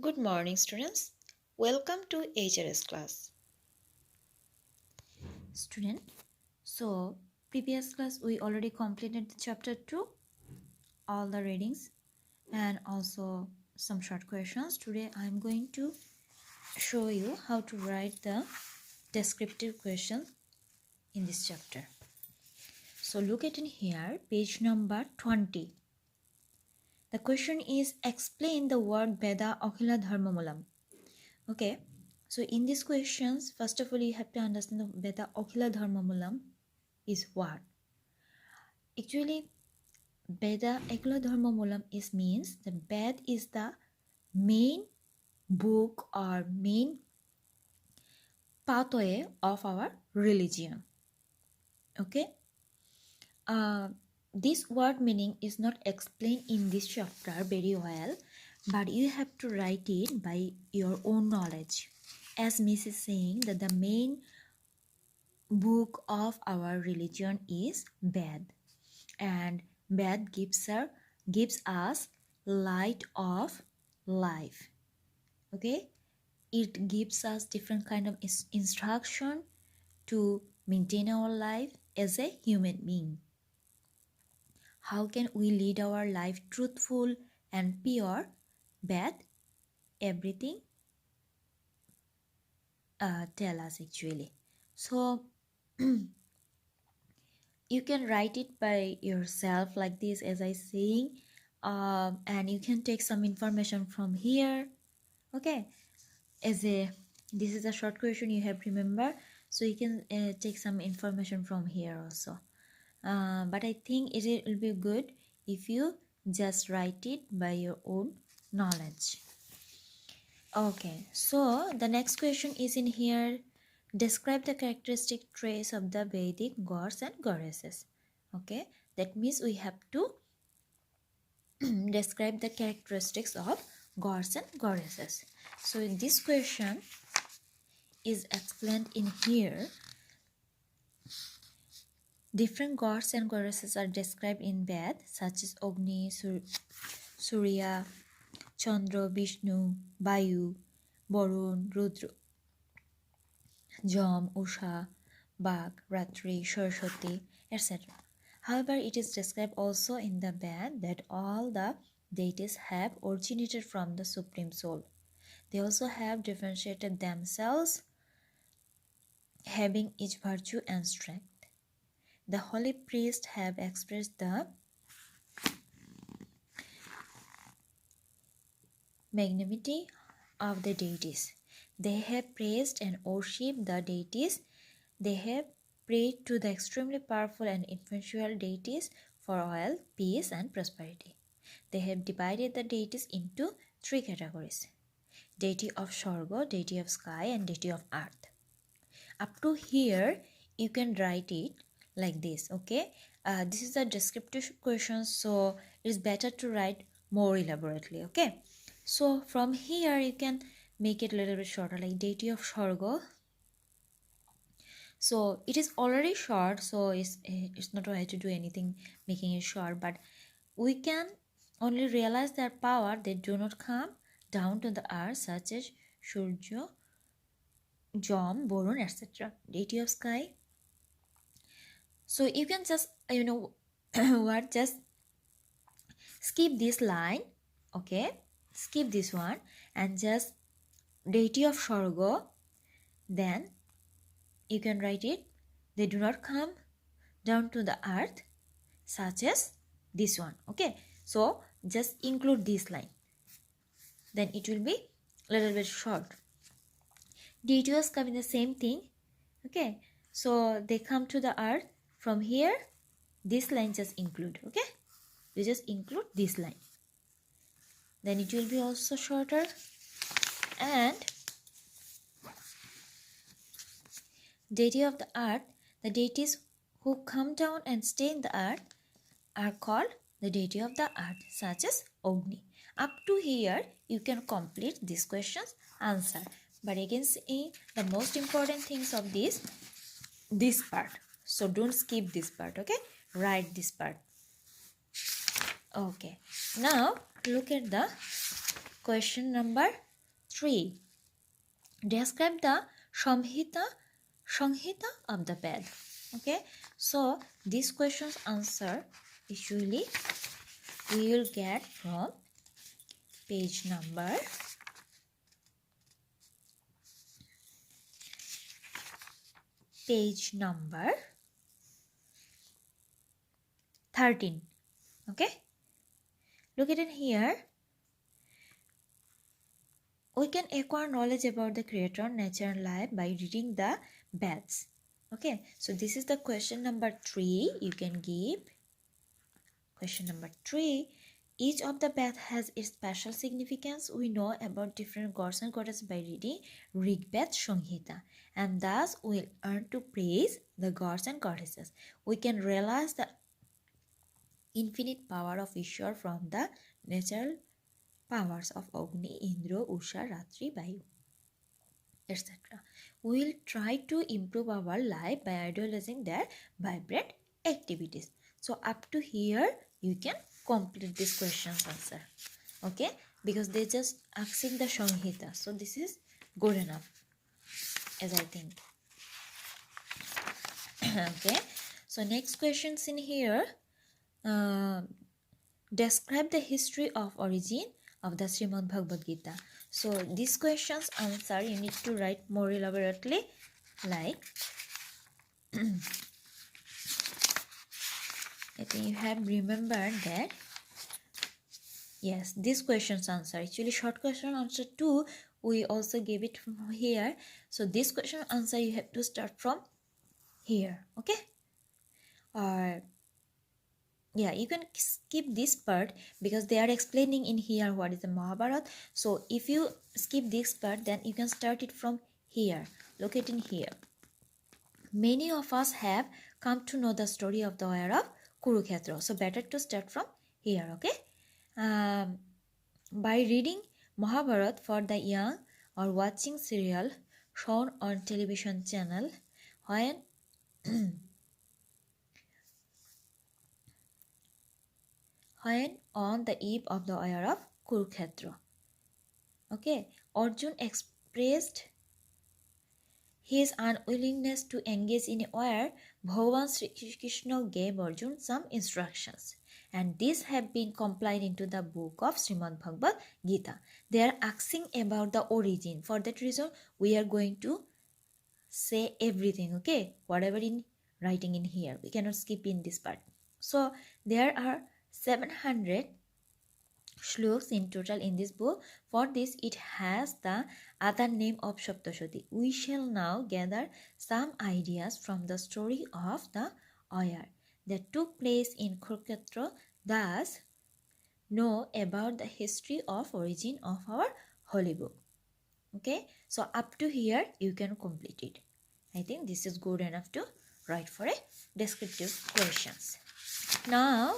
Good morning, students. Welcome to HRS class. Student, so previous class we already completed the chapter 2, all the readings and also some short questions. Today I am going to show you how to write the descriptive questions in this chapter. So look at in here, page number 20. The question is explain the word Veda Akhila Dharmamulam. Okay, so in these questions, first of all, you have to understand the Veda Akhila Dharmamulam is what. Actually, Veda Akhila Dharmamulam is means the Ved is the main book or main pathway of our religion. Okay, this word meaning is not explained in this chapter very well, but you have to write it by your own knowledge. As Miss is saying that the main book of our religion is Ved, and Ved gives us light of life. Okay, it gives us different kind of instruction to maintain our life as a human being. How can we lead our life truthful and pure? Ved everything tell us actually. So you can write it by yourself like this as I saying, and you can take some information from here. Okay, this is a short question you have to remember, so you can take some information from here also. But I think it will be good if you just write it by your own knowledge. Okay, so the next question is in here. Describe the characteristic traits of the Vedic gods and goddesses. Okay, that means we have to describe the characteristics of gods and goddesses. So this question is explained in here. Different gods and goddesses are described in Ved, such as Agni, Surya, Chandra, Vishnu, Vayu, Varun, Rudra, Jam, Usha, Bag, Ratri, Saraswati, etc. However, it is described also in the Ved that all the deities have originated from the Supreme Soul. They also have differentiated themselves, having each virtue and strength. The holy priests have expressed the magnanimity of the deities. They have praised and worshipped the deities. They have prayed to the extremely powerful and influential deities for wealth, peace, and prosperity. They have divided the deities into 3 categories: deity of Swarga, deity of sky, and deity of earth. Up to here, you can write it like this. Okay, this is a descriptive question, so it's better to write more elaborately. Okay, so from here you can make it a little bit shorter, like deity of Swarga. So it is already short, so it's not right to do anything making it short, but we can only realize their power. They do not come down to the earth, such as Surya, Jam, Varun, etc. Deity of sky. So you can just what, just skip this line. Okay, skip this one and just deity of Swarga. Then you can write it. They do not come down to the earth, such as this one. Okay, so just include this line, then it will be a little bit short. Deities come in the same thing. Okay, so they come to the earth. From here, this line just include. Okay, you just include this line, then it will be also shorter. And deity of the earth, the deities who come down and stay in the earth are called the deity of the earth, such as Agni. Up to here, you can complete this question's answer. But again, see the most important things of this part. So don't skip this part. Okay, write this part. Okay, now look at the question number 3. Describe the Samhita of the Ved. Okay, so this question's answer usually we will get from page number 13. Okay, look at it here. We can acquire knowledge about the creator, nature and life by reading the Veds. Okay, so this is the question number 3. You can give question number 3. Each of the Veds has its special significance. We know about different gods and goddesses by reading Rig Ved Samhita, and thus we'll learn to praise the gods and goddesses. We can realize the infinite power of Ishwar from the natural powers of Agni, Indra, Usha, Ratri, Vayu, etc. We will try to improve our life by idolizing their vibrant activities. So up to here, you can complete this question's answer. Okay, because they just asking the Samhita. So this is good enough, as I think. Okay, so next questions in here. Describe the history of origin of the Srimad Bhagavad Gita. So this question's answer you need to write more elaborately, like I think you have remembered that. Yes, this question's answer, actually short question answer 2, we also gave it from here. So this question answer you have to start from here. Okay, or yeah, you can skip this part because they are explaining in here what is the Mahabharata. So if you skip this part, then you can start it from here. Look at in here. Many of us have come to know the story of the war of Kurukshetra. So better to start from here. Okay. By reading Mahabharata for the young or watching serial shown on television channel when on the eve of the war of Kurukshetra. Okay, Arjun expressed his unwillingness to engage in a war. Bhagavan Sri Krishna gave Arjun some instructions, and these have been compiled into the book of Srimad Bhagavad Gita. They are asking about the origin. For that reason, we are going to say everything, okay? Whatever in writing in here, we cannot skip in this part. So there are 700 shlokas in total in this book. For this, it has the other name of Saptashati. We shall now gather some ideas from the story of the war that took place in Kurukshetra, thus know about the history of origin of our holy book. Okay, so up to here you can complete it. I think this is good enough to write for a descriptive questions. Now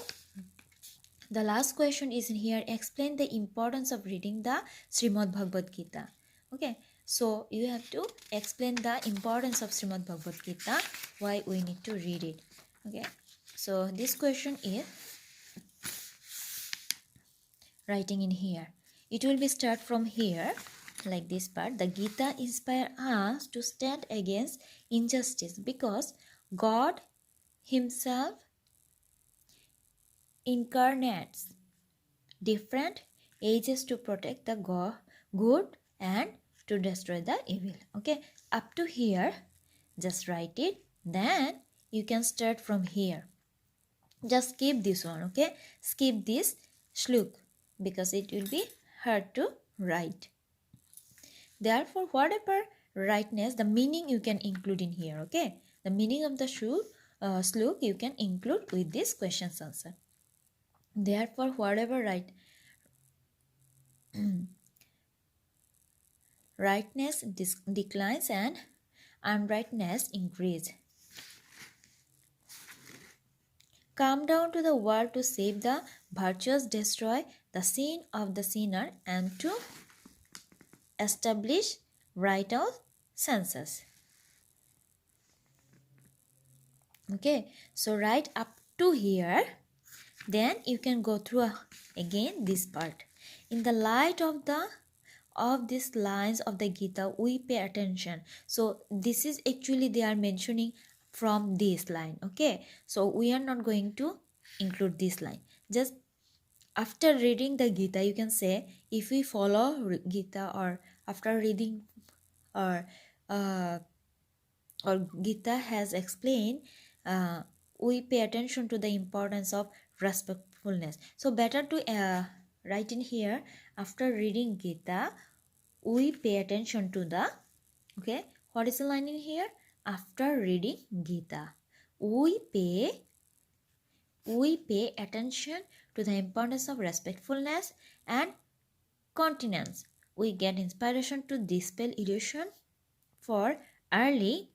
the last question is in here. Explain the importance of reading the Srimad Bhagavad Gita. Okay, so you have to explain the importance of Srimad Bhagavad Gita, why we need to read it. Okay, so this question is writing in here. It will be start from here, like this part. The Gita inspires us to stand against injustice because God Himself incarnates different ages to protect the good and to destroy the evil. Okay, up to here, just write it. Then you can start from here. Just skip this one, okay? Skip this shlok because it will be hard to write. Therefore, whatever rightness, the meaning you can include in here, okay? The meaning of the shlok you can include with this question's answer. Therefore, whatever rightness declines and unrightness increase. Come down to the world to save the virtuous, destroy the sin of the sinner, and to establish right of senses. Okay, so right up to here, then you can go through again this part. In the light of the of these lines of the Gita we pay attention. So this is actually they are mentioning from this line. Okay, so we are not going to include this line. Just after reading the Gita, you can say, if we follow Gita, or after reading or uh, Gita has explained, we pay attention to the importance of respectfulness. So better to write in here, after reading Gita, we pay attention to the, okay, what is the line in here? After reading Gita, we pay attention to the importance of respectfulness and continence. We get inspiration to dispel illusion for earthly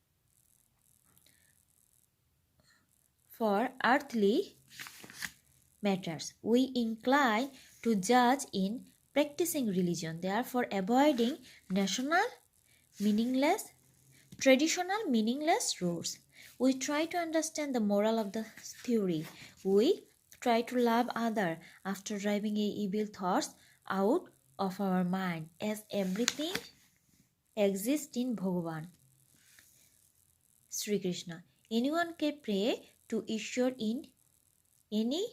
matters. We incline to judge in practicing religion, therefore avoiding traditional meaningless rules. We try to understand the moral of the theory. We try to love other after driving evil thoughts out of our mind, as everything exists in Bhagavan Sri Krishna. Anyone can pray to Ishwar in any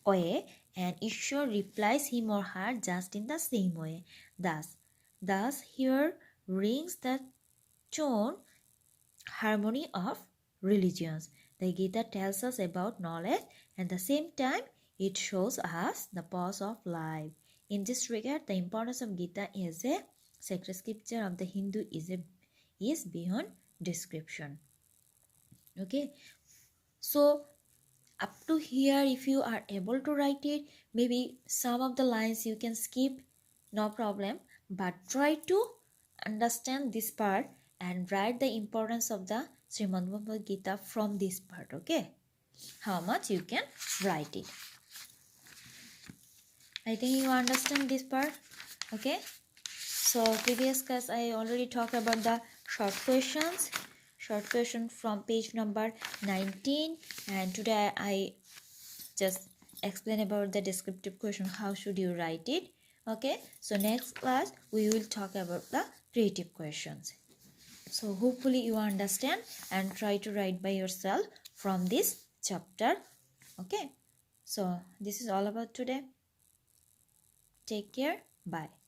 way, and Ishwar replies him or her just in the same way. Thus here rings the tone harmony of religions. The Gita tells us about knowledge, and at the same time it shows us the purpose of life. In this regard, the importance of Gita as a sacred scripture of the Hindu is beyond description. Okay, so up to here, if you are able to write it, maybe some of the lines you can skip, no problem, but try to understand this part and write the importance of the Srimad Bhagavad Gita from this part. Okay, how much you can write it. I think you understand this part. Okay, so previous class I already talked about the short question from page number 19, and today I just explain about the descriptive question, how should you write it. Okay, so next class we will talk about the creative questions. So hopefully you understand and try to write by yourself from this chapter. Okay, so this is all about today. Take care. Bye.